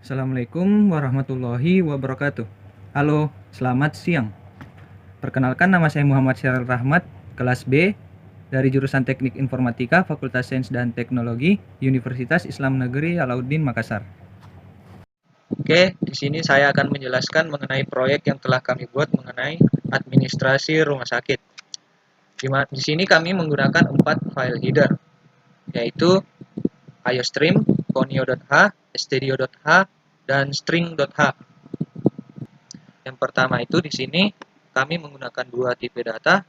Assalamualaikum warahmatullahi wabarakatuh. Halo, selamat siang. Perkenalkan, nama saya Muhammad Syaril Rahmat, kelas B dari jurusan Teknik Informatika Fakultas Sains dan Teknologi Universitas Islam Negeri Alauddin Makassar. Oke, di sini saya akan menjelaskan mengenai proyek yang telah kami buat mengenai administrasi rumah sakit. Di sini kami menggunakan 4 file header, yaitu iostream, conio.h, stdio.h, dan string.h. Yang pertama itu di sini kami menggunakan 2 tipe data,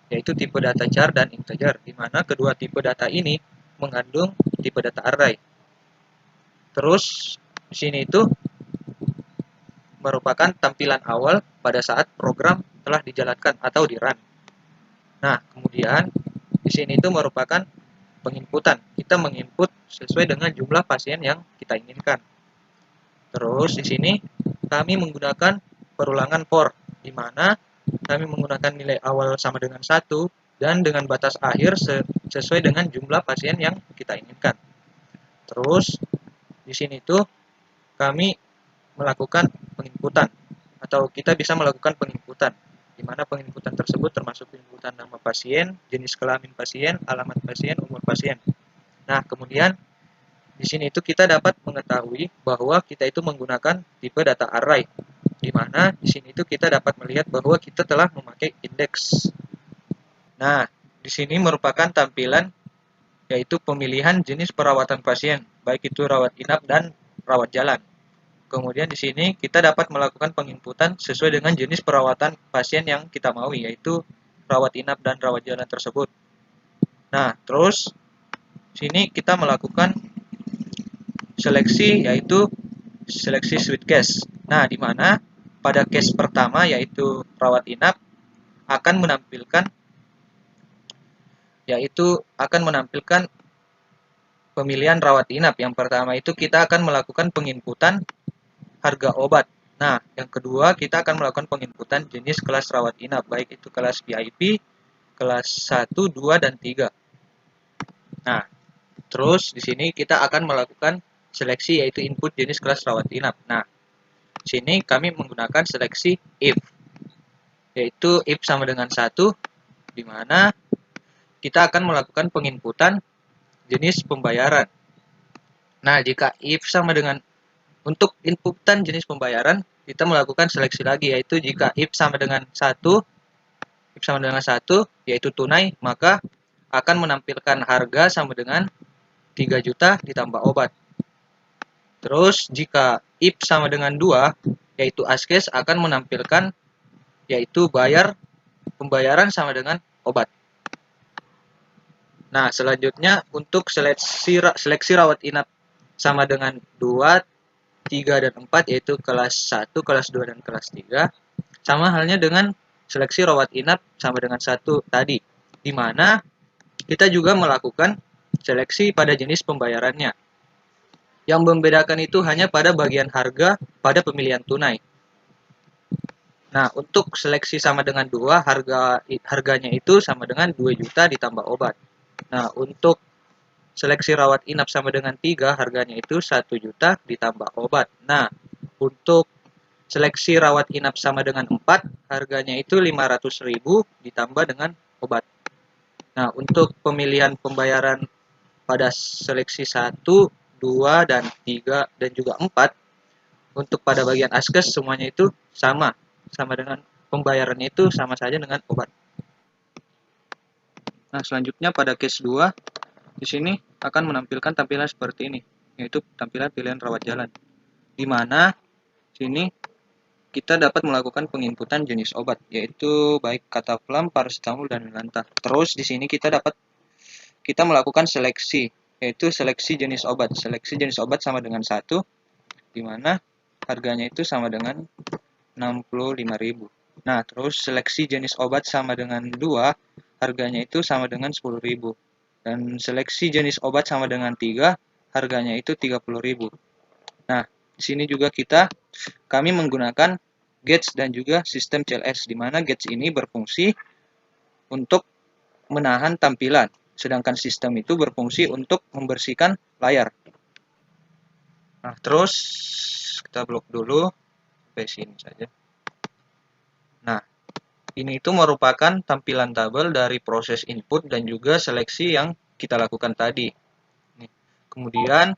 yaitu tipe data char dan integer, di mana kedua tipe data ini mengandung tipe data array. Terus di sini itu merupakan tampilan awal pada saat program telah dijalankan atau di-run. Nah, kemudian di sini itu merupakan penginputan. Kita menginput sesuai dengan jumlah pasien yang kita inginkan. Terus di sini kami menggunakan perulangan for, di mana kami menggunakan nilai awal sama dengan 1 dan dengan batas akhir sesuai dengan jumlah pasien yang kita inginkan. Terus di sini tuh kami melakukan penginputan, atau kita bisa melakukan penginputan, di mana penginputan tersebut termasuk penginputan nama pasien, jenis kelamin pasien, alamat pasien, umur pasien. Nah, kemudian di sini itu kita dapat mengetahui bahwa kita itu menggunakan tipe data array, di mana di sini itu kita dapat melihat bahwa kita telah memakai indeks. Nah, di sini merupakan tampilan yaitu pemilihan jenis perawatan pasien, baik itu rawat inap dan rawat jalan. Kemudian di sini kita dapat melakukan penginputan sesuai dengan jenis perawatan pasien yang kita mau, yaitu rawat inap dan rawat jalan tersebut. Nah, terus sini kita melakukan seleksi, yaitu seleksi suite case. Nah, di mana pada case pertama yaitu rawat inap akan menampilkan pemilihan rawat inap. Yang pertama itu kita akan melakukan penginputan harga obat. Nah, yang kedua kita akan melakukan penginputan jenis kelas rawat inap, baik itu kelas VIP, kelas 1, 2, dan 3. Nah, terus di sini kita akan melakukan seleksi, yaitu input jenis kelas rawat inap. Nah, di sini kami menggunakan seleksi if, yaitu if sama dengan 1, di mana kita akan melakukan penginputan jenis pembayaran. Nah, jika if sama dengan untuk inputan jenis pembayaran, kita melakukan seleksi lagi, yaitu jika if sama dengan 1, yaitu tunai, maka akan menampilkan harga sama dengan 3 juta ditambah obat. Terus jika if sama dengan 2, yaitu askes, akan menampilkan yaitu pembayaran sama dengan obat. Nah, selanjutnya untuk seleksi rawat inap sama dengan 2, 3, dan 4, yaitu kelas 1, kelas 2, dan kelas 3. Sama halnya dengan seleksi rawat inap sama dengan 1 tadi, di mana kita juga melakukan seleksi pada jenis pembayarannya. Yang membedakan itu hanya pada bagian harga pada pemilihan tunai. Nah, untuk seleksi sama dengan 2, harganya itu sama dengan 2 juta ditambah obat. Nah, untuk seleksi rawat inap sama dengan 3, harganya itu 1 juta ditambah obat. Nah, untuk seleksi rawat inap sama dengan 4, harganya itu 500.000 ditambah dengan obat. Nah, untuk pemilihan pembayaran pada seleksi 1, 2, dan 3, dan juga 4, untuk pada bagian askes semuanya itu sama dengan pembayarannya itu sama saja dengan obat. Nah, selanjutnya pada case 2, di sini akan menampilkan tampilan seperti ini, yaitu tampilan pilihan rawat jalan, di mana sini kita dapat melakukan penginputan jenis obat, yaitu baik kataplam, paracetamol, dan lantah. Terus di sini kita melakukan seleksi, yaitu seleksi jenis obat. Seleksi jenis obat sama dengan 1, di mana harganya itu sama dengan 65.000. Nah, terus seleksi jenis obat sama dengan 2, harganya itu sama dengan 10.000. Dan seleksi jenis obat sama dengan 3, harganya itu 30.000. Nah, di sini juga kami menggunakan gauge dan juga sistem CLS, di mana gauge ini berfungsi untuk menahan tampilan, sedangkan sistem itu berfungsi untuk membersihkan layar. Nah, terus kita blok dulu sampai sini saja. Nah, ini itu merupakan tampilan tabel dari proses input dan juga seleksi yang kita lakukan tadi. Kemudian,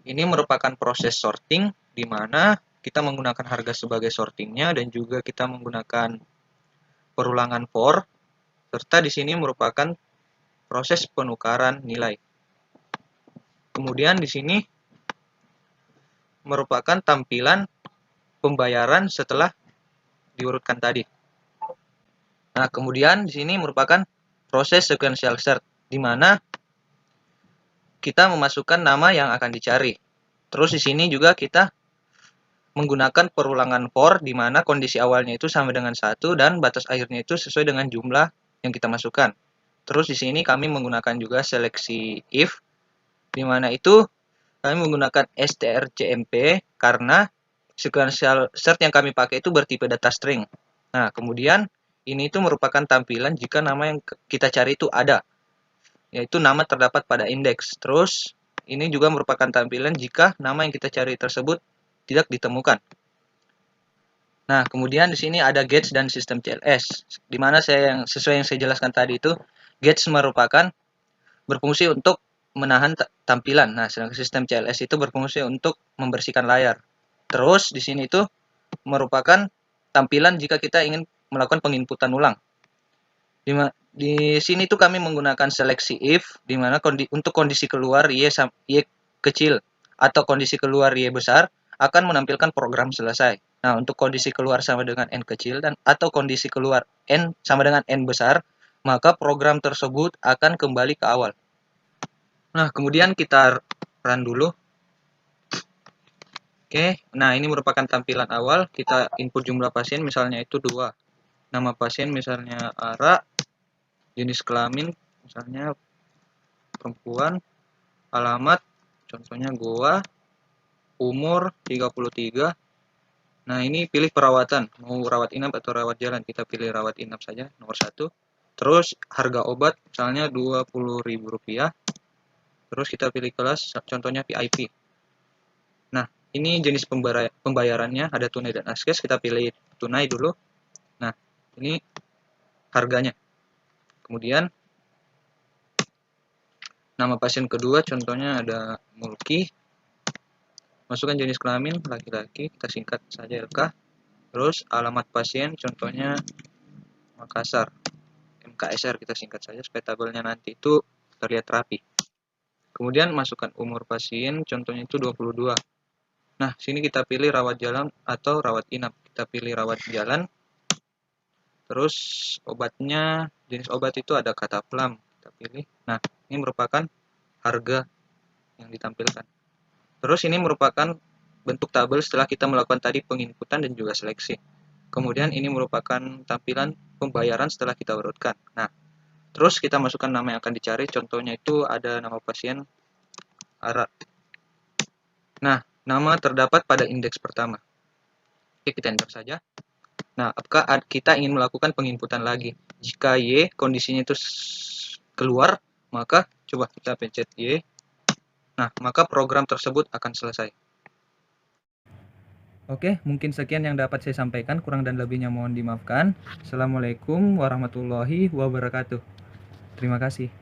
ini merupakan proses sorting, di mana kita menggunakan harga sebagai sortingnya dan juga kita menggunakan perulangan for, serta di sini merupakan proses penukaran nilai. Kemudian di sini merupakan tampilan pembayaran setelah diurutkan tadi. Nah, kemudian di sini merupakan proses sequential search, di mana kita memasukkan nama yang akan dicari. Terus di sini juga kita menggunakan perulangan for, di mana kondisi awalnya itu sama dengan 1 dan batas akhirnya itu sesuai dengan jumlah yang kita masukkan. Terus di sini kami menggunakan juga seleksi if, di mana itu kami menggunakan strcmp karena sequential search yang kami pakai itu bertipe data string. Nah, kemudian ini itu merupakan tampilan jika nama yang kita cari itu ada, yaitu nama terdapat pada indeks. Terus ini juga merupakan tampilan jika nama yang kita cari tersebut tidak ditemukan. Nah, kemudian di sini ada gets dan sistem CLS, di mana sesuai yang saya jelaskan tadi itu, gets merupakan berfungsi untuk menahan tampilan. Nah, sedangkan sistem CLS itu berfungsi untuk membersihkan layar. Terus di sini itu merupakan tampilan jika kita ingin melakukan penginputan ulang. Di sini tuh kami menggunakan seleksi if, di mana untuk kondisi keluar y kecil atau kondisi keluar y besar akan menampilkan program selesai. Nah, untuk kondisi keluar sama dengan n kecil dan atau kondisi keluar n sama dengan n besar, maka program tersebut akan kembali ke awal. Nah, kemudian kita run dulu. Oke, nah ini merupakan tampilan awal. Kita input jumlah pasien, misalnya itu 2. Nama pasien misalnya Ara, jenis kelamin misalnya perempuan, alamat contohnya Goa, umur 33. Nah, ini pilih perawatan, mau rawat inap atau rawat jalan. Kita pilih rawat inap saja, nomor 1. Terus harga obat misalnya Rp20.000. Terus kita pilih kelas, contohnya VIP. Nah, ini jenis pembayarannya, ada tunai dan ASKES. Kita pilih tunai dulu. Nah, ini harganya. Kemudian nama pasien kedua, contohnya ada Mulki. Masukkan jenis kelamin laki-laki, kita singkat saja LK. Terus alamat pasien, contohnya Makassar. MKSR kita singkat saja supaya tabelnya nanti itu terlihat rapi. Kemudian masukkan umur pasien, contohnya itu 22. Nah, sini kita pilih rawat jalan atau rawat inap. Kita pilih rawat jalan. Terus obatnya, jenis obat itu ada Kataplam. Kita pilih. Nah, ini merupakan harga yang ditampilkan. Terus ini merupakan bentuk tabel setelah kita melakukan tadi penginputan dan juga seleksi. Kemudian ini merupakan tampilan pembayaran setelah kita urutkan. Nah, terus kita masukkan nama yang akan dicari. Contohnya itu ada nama pasien Ara. Nah, nama terdapat pada indeks pertama. Oke, kita enter saja. Nah, apakah kita ingin melakukan penginputan lagi? Jika Y kondisinya itu keluar, maka coba kita pencet Y. Nah, maka program tersebut akan selesai. Oke, mungkin sekian yang dapat saya sampaikan. Kurang dan lebihnya mohon dimaafkan. Assalamualaikum warahmatullahi wabarakatuh. Terima kasih.